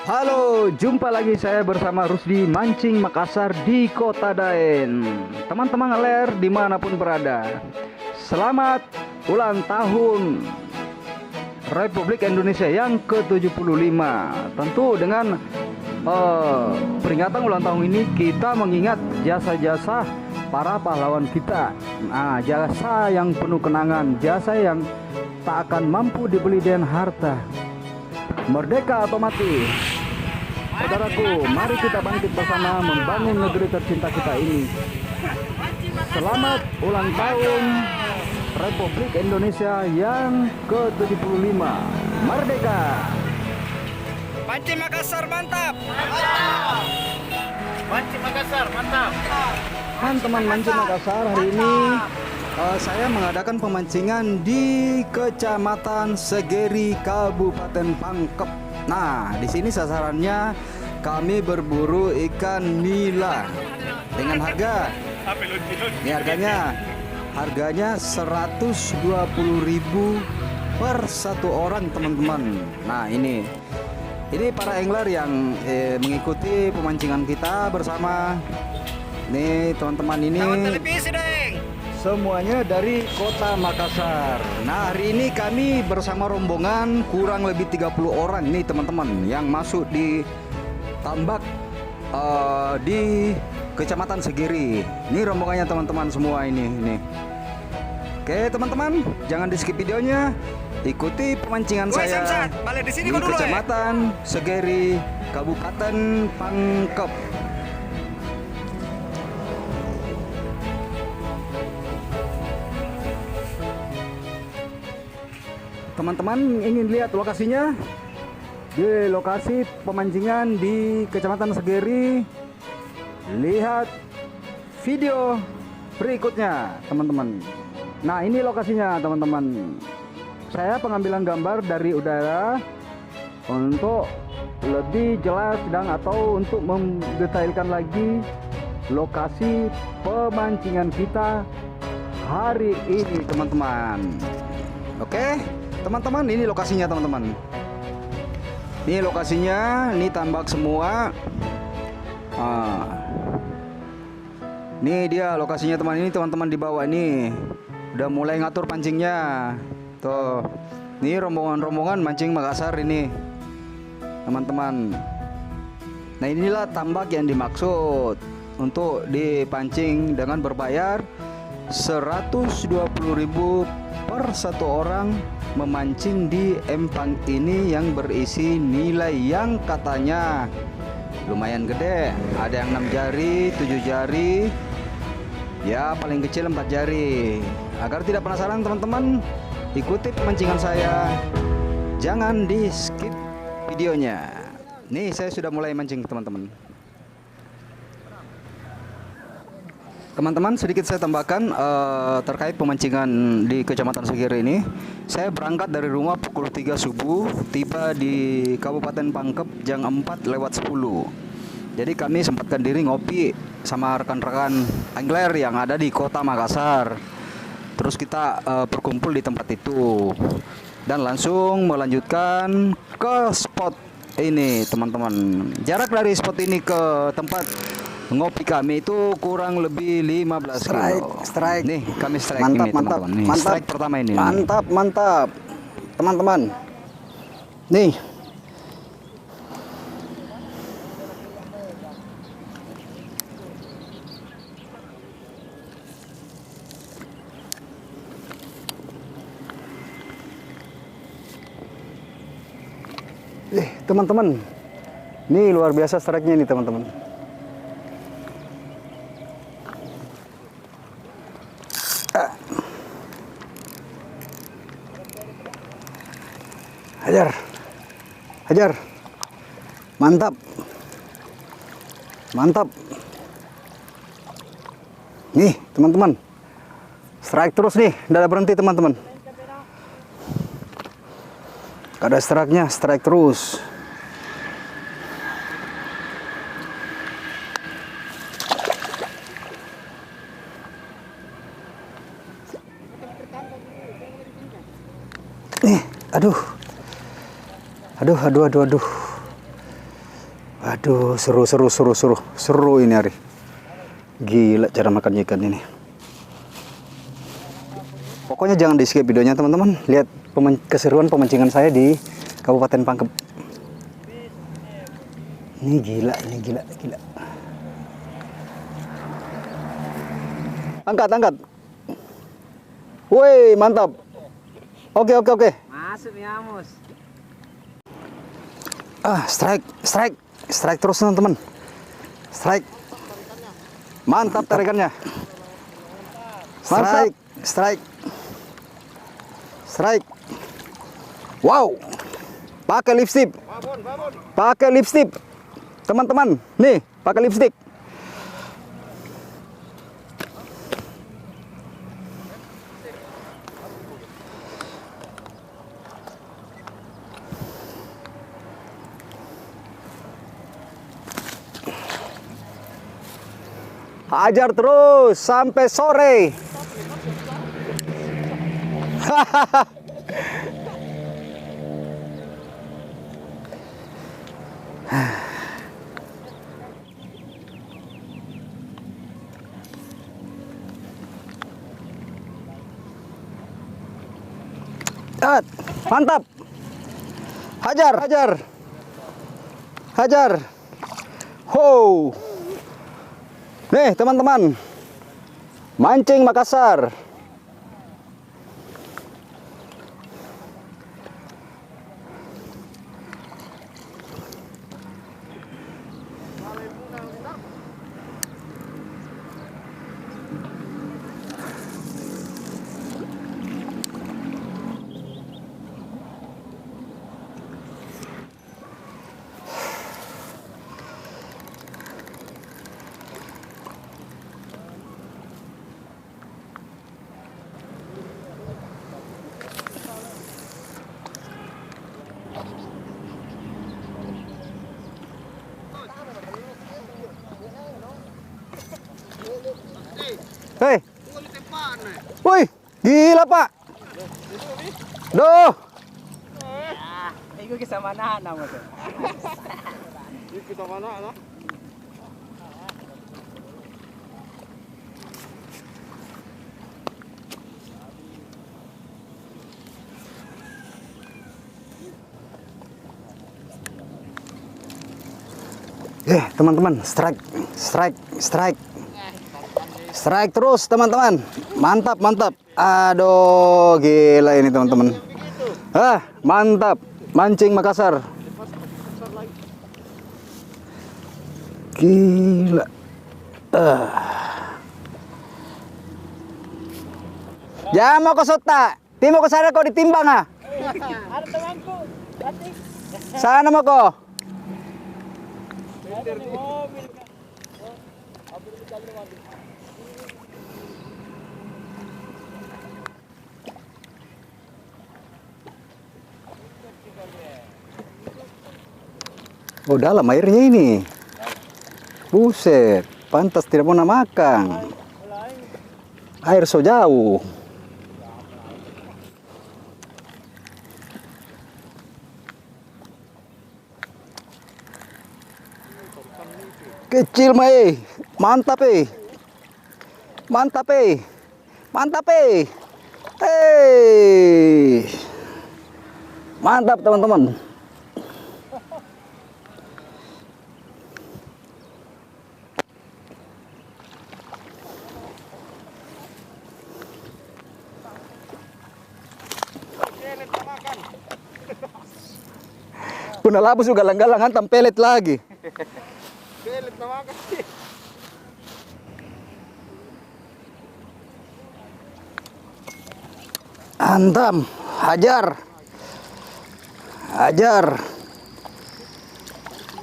Halo, jumpa lagi saya bersama Rusdi Mancing Makassar di Kota Daeng. Teman-teman ler dimanapun berada, selamat ulang tahun Republik Indonesia yang ke-75. Tentu dengan peringatan ulang tahun ini kita mengingat jasa-jasa para pahlawan kita. Nah, jasa yang penuh kenangan, jasa yang tak akan mampu dibeli dengan harta. Merdeka atau mati. Saudaraku, mari kita bangkit bersama membangun negeri tercinta kita ini. Selamat ulang tahun Republik Indonesia yang ke-75. Merdeka. Mancing Makassar mantap. Mantap. Mancing Makassar mantap. Teman Mancing Makassar, hari ini saya mengadakan pemancingan di Kecamatan Segeri, Kabupaten Pangkep. Nah, di sini sasarannya kami berburu ikan nila dengan harga. Ini harganya 120.000 per satu orang, teman-teman. Nah, ini para angler yang mengikuti pemancingan kita bersama. Nih, teman-teman, ini semuanya dari Kota Makassar. Nah, hari ini kami bersama rombongan kurang lebih 30 orang nih, teman-teman, yang masuk di tambak di Kecamatan Segiri. Ini rombongannya, teman-teman, semua ini. Oke, teman-teman, jangan di skip videonya. Ikuti pemancingan saya di Kecamatan Segiri, Kabupaten Pangkep. Teman-teman ingin lihat lokasinya? Di lokasi pemancingan di Kecamatan Segiri, lihat video berikutnya, teman-teman. Nah, ini lokasinya, teman-teman. Saya pengambilan gambar dari udara untuk lebih jelas dan atau untuk mendetailkan lagi lokasi pemancingan kita hari ini, teman-teman. Oke, teman-teman, ini lokasinya, teman-teman. Ini lokasinya, ini tambak semua. Ini dia lokasinya, teman. Ini teman-teman di bawah ini udah mulai ngatur pancingnya. Tuh, ini rombongan-rombongan Mancing Makassar ini, teman-teman. Nah, inilah tambak yang dimaksud untuk dipancing dengan berbayar 120.000 per satu orang memancing di empang ini yang berisi nilai yang katanya lumayan gede. Ada yang 6 jari, 7 jari, ya paling kecil 4 jari. Agar tidak penasaran, teman-teman, ikuti pemancingan saya, jangan di skip videonya. Nih, saya sudah mulai mancing, teman-teman. Teman-teman, sedikit saya tambahkan terkait pemancingan di Kecamatan Segiri ini. Saya berangkat dari rumah pukul 3 subuh, tiba di Kabupaten Pangkep jam 4:10. Jadi kami sempatkan diri ngopi sama rekan-rekan angler yang ada di Kota Makassar. Terus kita berkumpul di tempat itu dan langsung melanjutkan ke spot ini, teman-teman. Jarak dari spot ini ke tempat ngopi kami itu kurang lebih 15 kilo. Strike. Nih, kami strike Mantap, ini, teman-teman. Nih, mantap. strike pertama ini. Mantap, teman-teman. Nih. Teman-teman. Nih luar biasa strike-nya nih, teman-teman. Hajar, mantap, nih, teman-teman, strike terus nih, tidak ada berhenti, teman-teman. Ada strike-nya, strike terus. Nih, aduh. Aduh, seru ini hari. Gila cara makan ikan ini. Pokoknya jangan di skip videonya teman-teman. Lihat keseruan pemancingan saya di Kabupaten Pangkep. Ini gila. Angkat. Woi, mantap. Oke. Masuk ya, Mus. Strike terus teman-teman. Strike. Mantap tarikannya. Strike. Wow. Pakai lipstick. Teman-teman, nih, pakai lipstick. Hajar terus sampai sore. Mantap. Hajar. Ho. Nih teman-teman, mancing Makassar. Hei. Woi, gila Pak. Duh. Iku kisah mana nama tuh? Teman-teman, strike terus teman-teman. Mantap. Aduh, gila ini teman-teman. Mantap. Mancing Makassar. Gila. Ya mau ke Sota. Timo ke sana kau ditimbang ah. Ada temanku. Sana mau kau. Oh, dalam airnya ini. Buset, pantas tidak mau makan. Air so jauh. Kecil mah mantap mantap teman-teman. Punah labus juga galang-galang hantam pelet lagi. Pelet na makan. Hantam, hajar.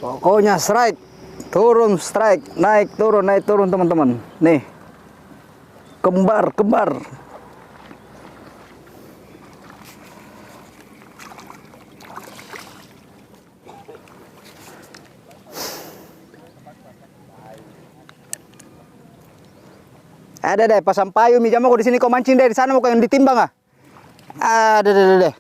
Pokoknya strike, turun strike, naik turun teman-teman. Nih, kembar. Ada deh, pasang payung mijam aku di sini kau mancing deh, di sana mau kau yang ditimbang ah. Ada deh.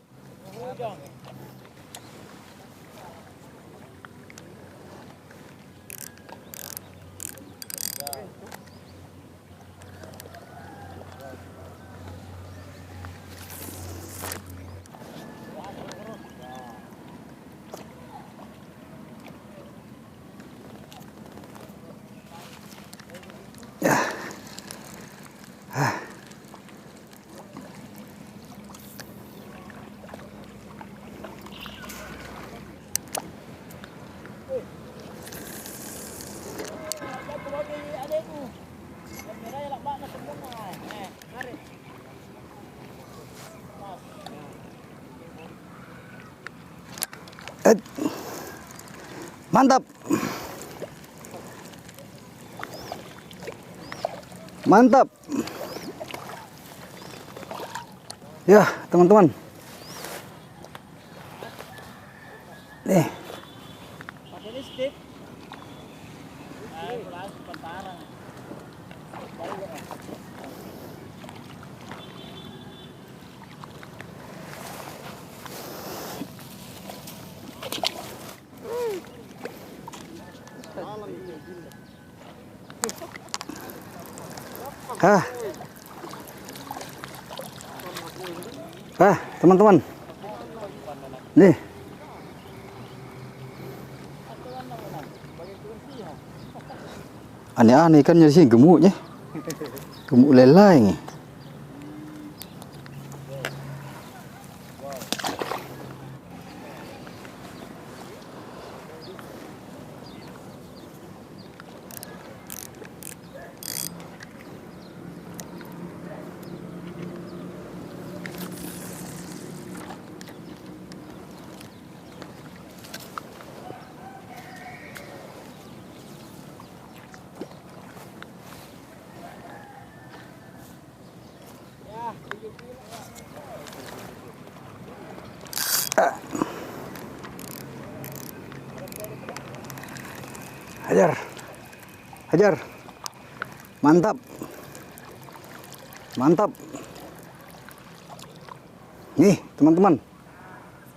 Mantap. Mantap. Ya, teman-teman. Nih. Pakai listrik. Beras pentarang. Teman-teman. Nih. Aneh-aneh kan di sini gemuknya. Gemuk lelai nih. Hajar. Hajar. Mantap. Mantap. Nih, teman-teman.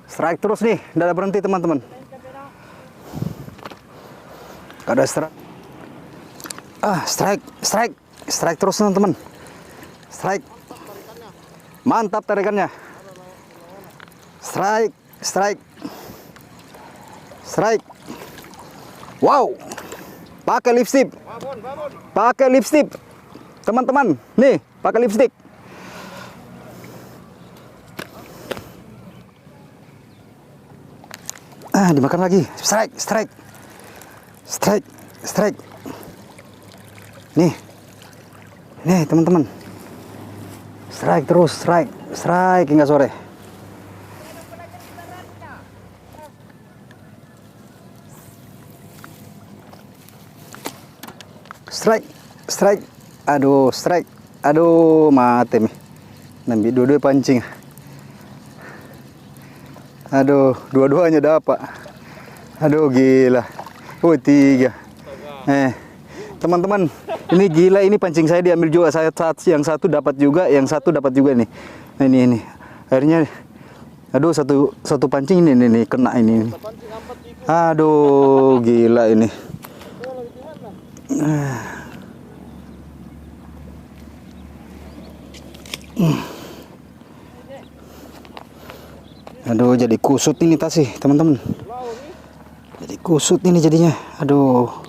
Strike terus nih, nggak ada berhenti, teman-teman. Ada strike. Strike terus, teman-teman. Strike. Mantap tarikannya. Strike. Wow. Pakai lipstick. Pakai lipstick. Teman-teman, nih, pakai lipstick. Dimakan lagi. Strike. Nih, teman-teman. Strike terus, strike hingga sore. Strike. Aduh, mati nih. Nambi dua-dua pancing. Aduh, dua-duanya dapat. Aduh, gila. 3. Teman-teman, ini gila, ini pancing saya diambil juga. Yang satu dapat juga, nih. Nah, ini. Akhirnya aduh, satu pancing ini kena ini. Aduh, gila ini. Aduh, jadi kusut ini tasih, teman-teman. Jadi kusut ini jadinya. Aduh.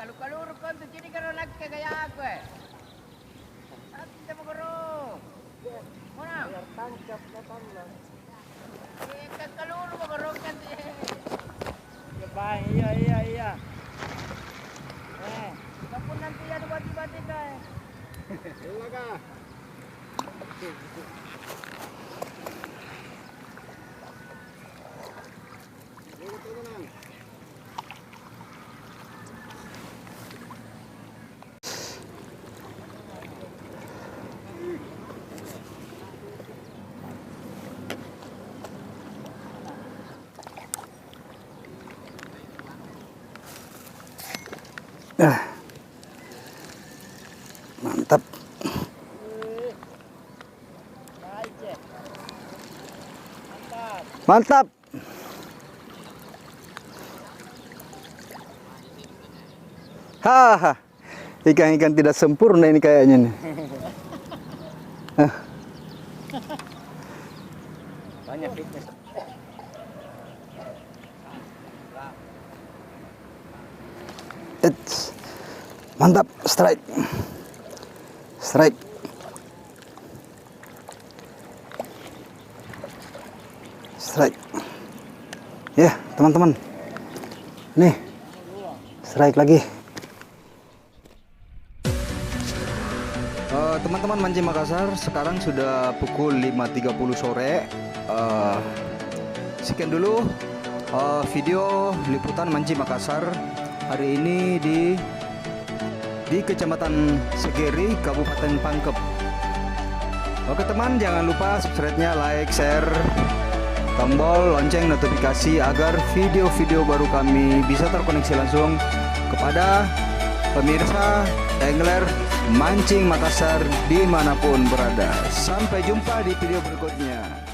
kalur-kalur kon tu jadi karo nagkagaya ako eh. Ate mo karo. Mana? Tangkap na tanong. Kalur mo karo kan. Iya, iya, iya. Kapun nanti ada bati-bati kay. Iya ka. Mantap. Baik, Cek. Mantap. Mantap. Haha. Ikan-ikan tidak sempurna ini kayaknya nih. Banyak fitness. Eits. Mantap, strike. Strike. Strike. Ya, teman-teman. Nih. Strike lagi. Teman-teman mancing Makassar, sekarang sudah pukul 5.30 sore. Sekian dulu video liputan mancing Makassar hari ini di Kecamatan Segeri, Kabupaten Pangkep. Oke teman, jangan lupa subscribe-nya, like, share, tombol lonceng notifikasi agar video-video baru kami bisa terkoneksi langsung kepada pemirsa angler mancing Makassar dimanapun berada. Sampai jumpa di video berikutnya.